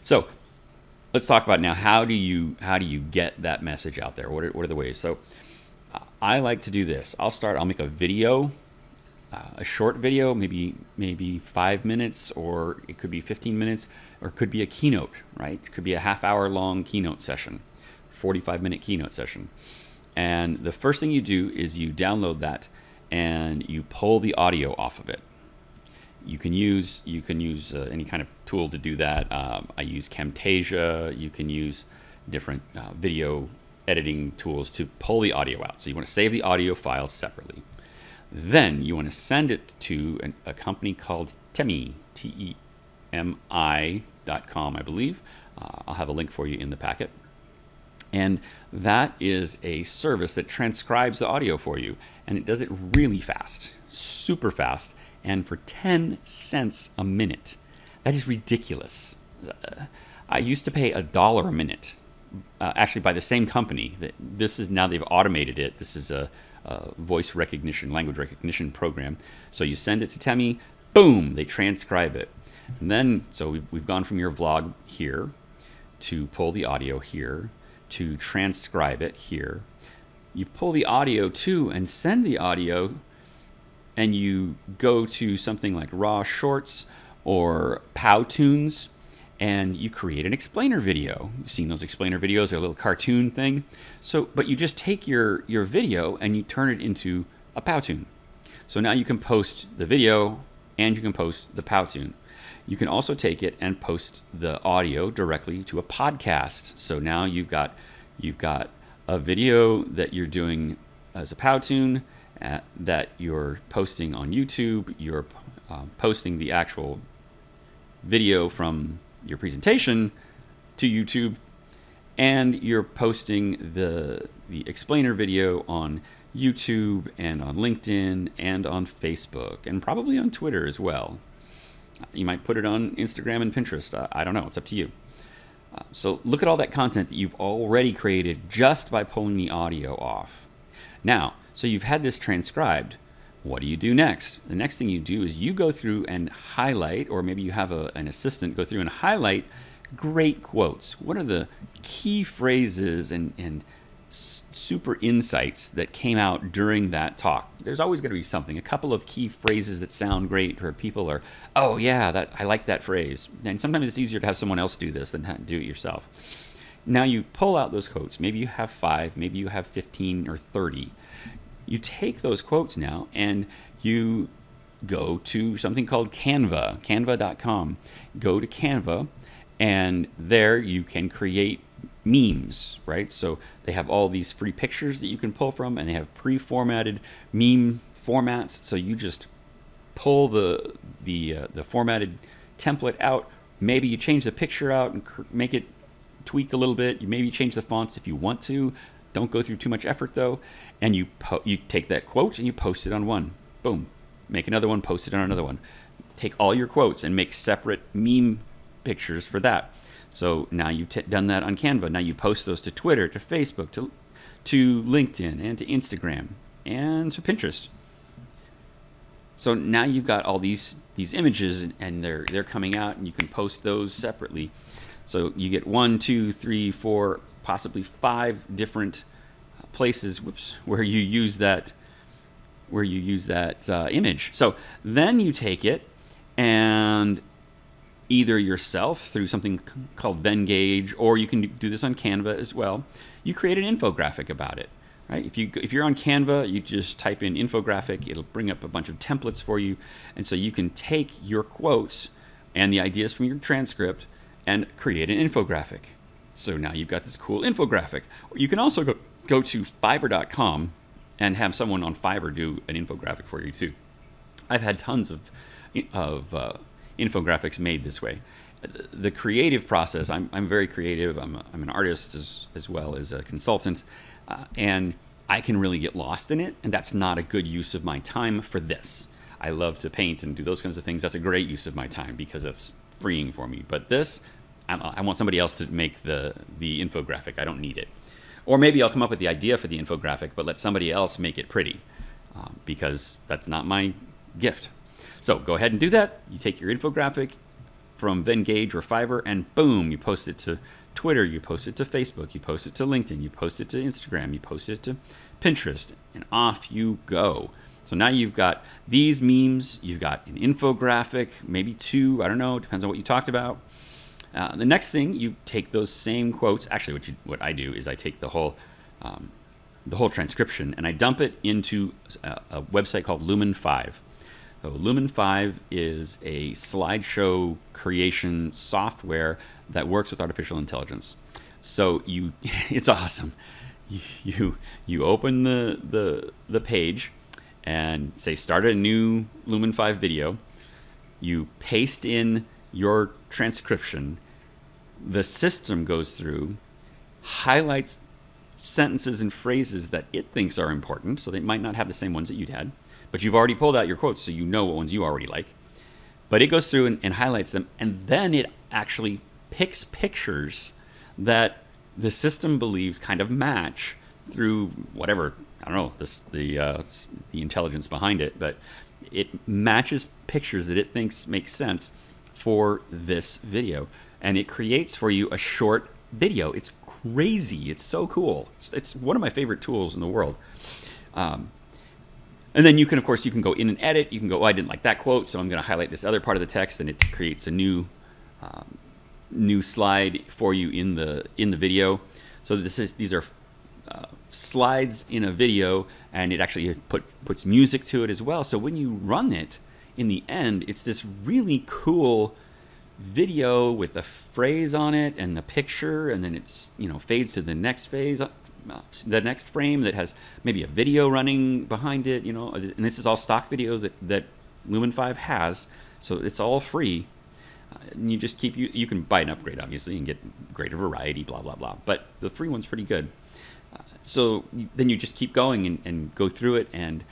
So let's talk about now, how do you get that message out there? What are the ways? So I like to do this. I'll make a video, a short video, maybe 5 minutes, or it could be 15 minutes, or it could be a keynote, right? It could be a half-hour long keynote session, 45-minute keynote session. And the first thing you do is you download that and you pull the audio off of it. You can use any kind of tool to do that. I use Camtasia. You can use different video editing tools to pull the audio out. So you want to save the audio files separately. Then you want to send it to a company called Temi, TEMI.com, I believe. I'll have a link for you in the packet. And that is a service that transcribes the audio for you. And it does it really fast, super fast, and for 10 cents a minute. That is ridiculous. I used to pay $1 a minute, actually by the same company. This is now, they've automated it. This is a voice recognition, language recognition program. So you send it to Temi, boom, they transcribe it. And then, so we've gone from your vlog here to pull the audio here to transcribe it here. You pull the audio too and send the audio, and you go to something like Raw Shorts or Powtoons, and you create an explainer video. You've seen those explainer videos, they're a little cartoon thing. So, but you just take your video and you turn it into a Powtoon. So now you can post the video and you can post the Powtoon. You can also take it and post the audio directly to a podcast. So now you've got a video that you're doing as a Powtoon that you're posting on YouTube. You're posting the actual video from your presentation to YouTube, and you're posting the explainer video on YouTube and on LinkedIn and on Facebook and probably on Twitter as well. You might put it on Instagram and Pinterest. I don't know. It's up to you. So look at all that content that you've already created just by pulling the audio off. Now, so you've had this transcribed. What do you do next? The next thing you do is you go through and highlight, or maybe you have an assistant go through and highlight great quotes. What are the key phrases and super insights that came out during that talk? There's always going to be something, a couple of key phrases that sound great, or people are, oh yeah, I like that phrase. And sometimes it's easier to have someone else do this than do it yourself. Now you pull out those quotes. Maybe you have 5, maybe you have 15 or 30. You take those quotes now and you go to something called Canva, canva.com. Go to Canva, and there you can create memes, right? So they have all these free pictures that you can pull from, and they have pre-formatted meme formats. So you just pull the formatted template out. Maybe you change the picture out and make it tweaked a little bit. You maybe change the fonts if you want to. Don't go through too much effort though. And you take that quote and you post it on one. Boom. Make another one, post it on another one. Take all your quotes and make separate meme pictures for that. So now you've done that on Canva. Now you post those to Twitter, to Facebook, to LinkedIn, and to Instagram, and to Pinterest. So now you've got all these images, and they're coming out, and you can post those separately. So you get 1, 2, 3, 4, possibly 5 different places, where you use that image. So then you take it and either yourself through something called Venngage, or you can do this on Canva as well. You create an infographic about it, right? If you're on Canva, you just type in infographic. It'll bring up a bunch of templates for you, and so you can take your quotes and the ideas from your transcript and create an infographic. So now you've got this cool infographic. You can also go to Fiverr.com and have someone on Fiverr do an infographic for you too. I've had tons of infographics made this way. The creative process, I'm very creative. I'm an artist as well as a consultant, and I can really get lost in it, and that's not a good use of my time for this. I love to paint and do those kinds of things. That's a great use of my time because that's freeing for me. But this, I want somebody else to make the infographic. I don't need it. Or maybe I'll come up with the idea for the infographic, but let somebody else make it pretty, because that's not my gift. So go ahead and do that. You take your infographic, from Vengage or Fiverr, and boom, you post it to Twitter, you post it to Facebook, you post it to LinkedIn, you post it to Instagram, you post it to Pinterest, and off you go. So now you've got these memes, you've got an infographic, maybe two, I don't know, depends on what you talked about. The next thing, you take those same quotes. Actually, what I do is I take the whole transcription and I dump it into a website called Lumen 5. So Lumen 5 is a slideshow creation software that works with artificial intelligence. So it's awesome. You open the page and say start a new Lumen 5 video. You paste in your transcription. The system goes through, highlights sentences and phrases that it thinks are important, so they might not have the same ones that you'd had, but you've already pulled out your quotes, so you know what ones you already like. But it goes through and highlights them, and then it actually picks pictures that the system believes kind of match through whatever, I don't know, the intelligence behind it, but it matches pictures that it thinks make sense for this video. And it creates for you a short video. It's crazy. It's so cool. It's one of my favorite tools in the world. And then you can, of course, you can go in and edit. You can go, oh, I didn't like that quote, so I'm going to highlight this other part of the text, and it creates a new slide for you in the video. So these are slides in a video, and it actually puts music to it as well. So when you run it, in the end, it's this really cool video with a phrase on it and the picture, and then it's fades to the next phase, the next frame that has maybe a video running behind it, and this is all stock video that Lumen 5 has, so it's all free. And you just you can buy an upgrade obviously and get greater variety, blah blah blah, but the free one's pretty good. So then you just keep going and go through it and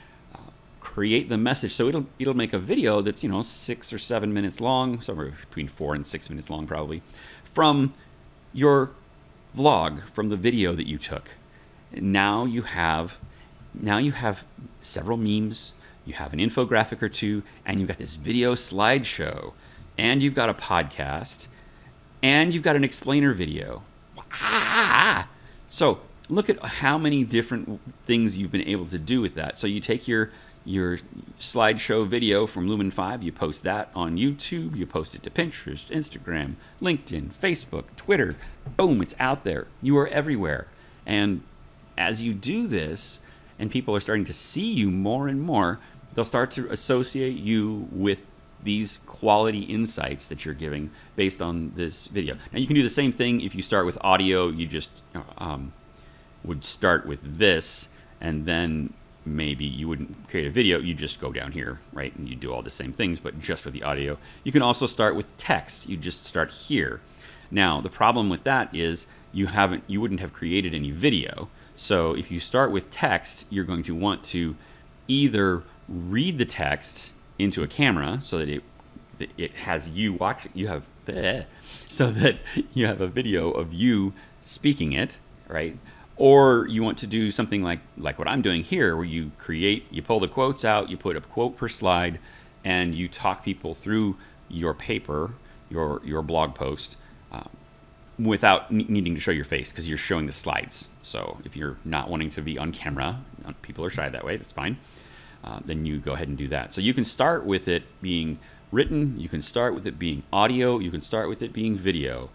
create the message. So it'll make a video that's 6 or 7 minutes long, somewhere between 4 and 6 minutes long probably, from your vlog, from the video that you took. Now you have several memes, you have an infographic or two, and you've got this video slideshow, and you've got a podcast, and you've got an explainer video. So look at how many different things you've been able to do with that. So you take your slideshow video from Lumen 5, you post that on YouTube, you post it to Pinterest, Instagram, LinkedIn, Facebook, Twitter. Boom, it's out there. You are everywhere. And as you do this, and people are starting to see you more and more, they'll start to associate you with these quality insights that you're giving based on this video. Now you can do the same thing if you start with audio. You just would start with this, and then maybe you wouldn't create a video, you just go down here, right? And you do all the same things, but just with the audio. You can also start with text. You just start here. Now, the problem with that is you wouldn't have created any video. So if you start with text, you're going to want to either read the text into a camera so that it has you watching, so that you have a video of you speaking it, right? Or you want to do something like what I'm doing here, where you pull the quotes out, you put a quote per slide, and you talk people through your paper, your blog post, without needing to show your face, because you're showing the slides. So if you're not wanting to be on camera, people are shy that way, that's fine, then you go ahead and do that. So you can start with it being written, you can start with it being audio, you can start with it being video,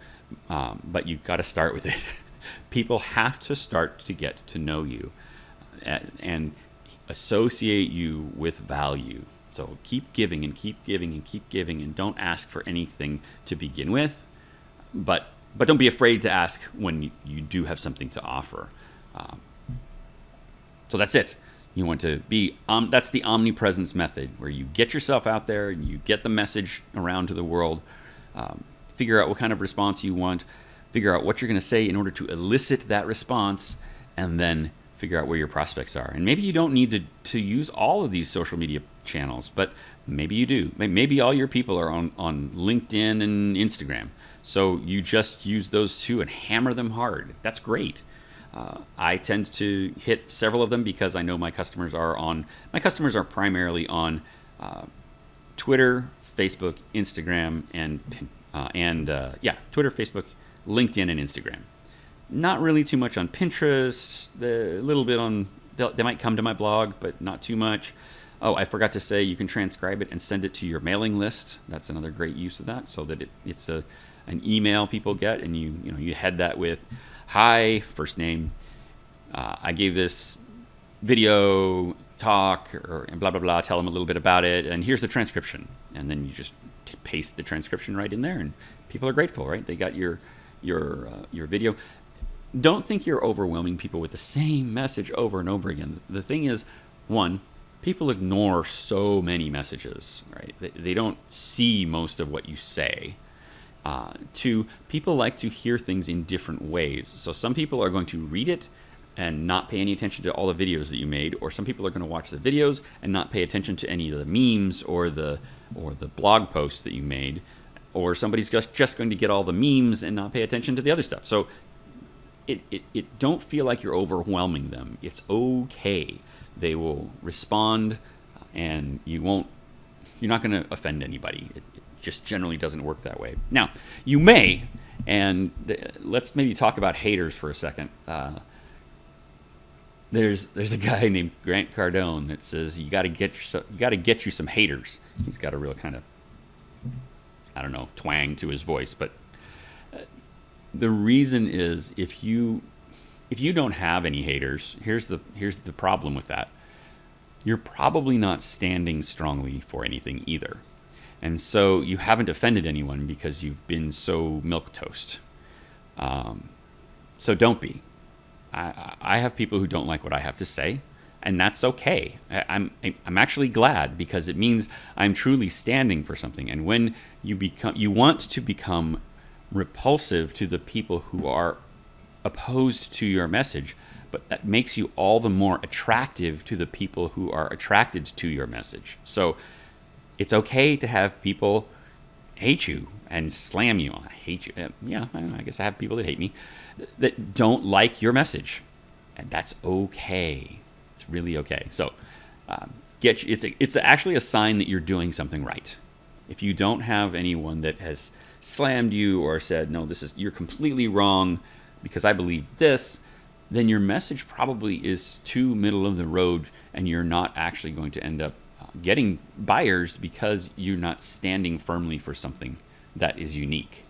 but you've got to start with it. People have to start to get to know you and associate you with value. So keep giving and keep giving and keep giving, and don't ask for anything to begin with, but don't be afraid to ask when you do have something to offer. So that's it. You want to be, that's the omnipresence method, where you get yourself out there and you get the message around to the world, figure out what kind of response you want, figure out what you're going to say in order to elicit that response, and then figure out where your prospects are. And maybe you don't need to use all of these social media channels, but maybe you do. Maybe all your people are on LinkedIn and Instagram. So you just use those two and hammer them hard. That's great. I tend to hit several of them because I know my customers are primarily on Twitter, Facebook, Instagram, and Yeah, Twitter, Facebook, LinkedIn, and Instagram. Not really too much on Pinterest. A little bit on. They might come to my blog, but not too much. Oh, I forgot to say you can transcribe it and send it to your mailing list. That's another great use of that, so that it's an email people get, and you head that with, "Hi, first name. I gave this video talk or blah blah blah. Tell them a little bit about it, and here's the transcription." And then you just paste the transcription right in there, and people are grateful, right? They got your video. Don't think you're overwhelming people with the same message over and over again. The thing is, one, people ignore so many messages, right? They don't see most of what you say. Two, people like to hear things in different ways. So some people are going to read it and not pay any attention to all the videos that you made, or some people are going to watch the videos and not pay attention to any of the memes or the blog posts that you made, or somebody's just going to get all the memes and not pay attention to the other stuff. So it don't feel like you're overwhelming them. It's okay. They will respond, and you're not going to offend anybody. It just generally doesn't work that way. Now, you may, and let's maybe talk about haters for a second. There's a guy named Grant Cardone that says you got to get you some haters. He's got a real kind of, I don't know, twang to his voice, but the reason is if you don't have any haters, here's the problem with that. You're probably not standing strongly for anything either. And so you haven't offended anyone because you've been so milquetoast. So don't be. I have people who don't like what I have to say, and that's okay. I'm actually glad, because it means I'm truly standing for something. And when you want to become repulsive to the people who are opposed to your message, but that makes you all the more attractive to the people who are attracted to your message. So it's okay to have people hate you and slam you. I hate you. Yeah, I guess I have people that hate me that don't like your message, and that's okay. It's really okay. So it's actually a sign that you're doing something right. If you don't have anyone that has slammed you or said, no, you're completely wrong because I believe this, then your message probably is too middle of the road, and you're not actually going to end up getting buyers because you're not standing firmly for something that is unique.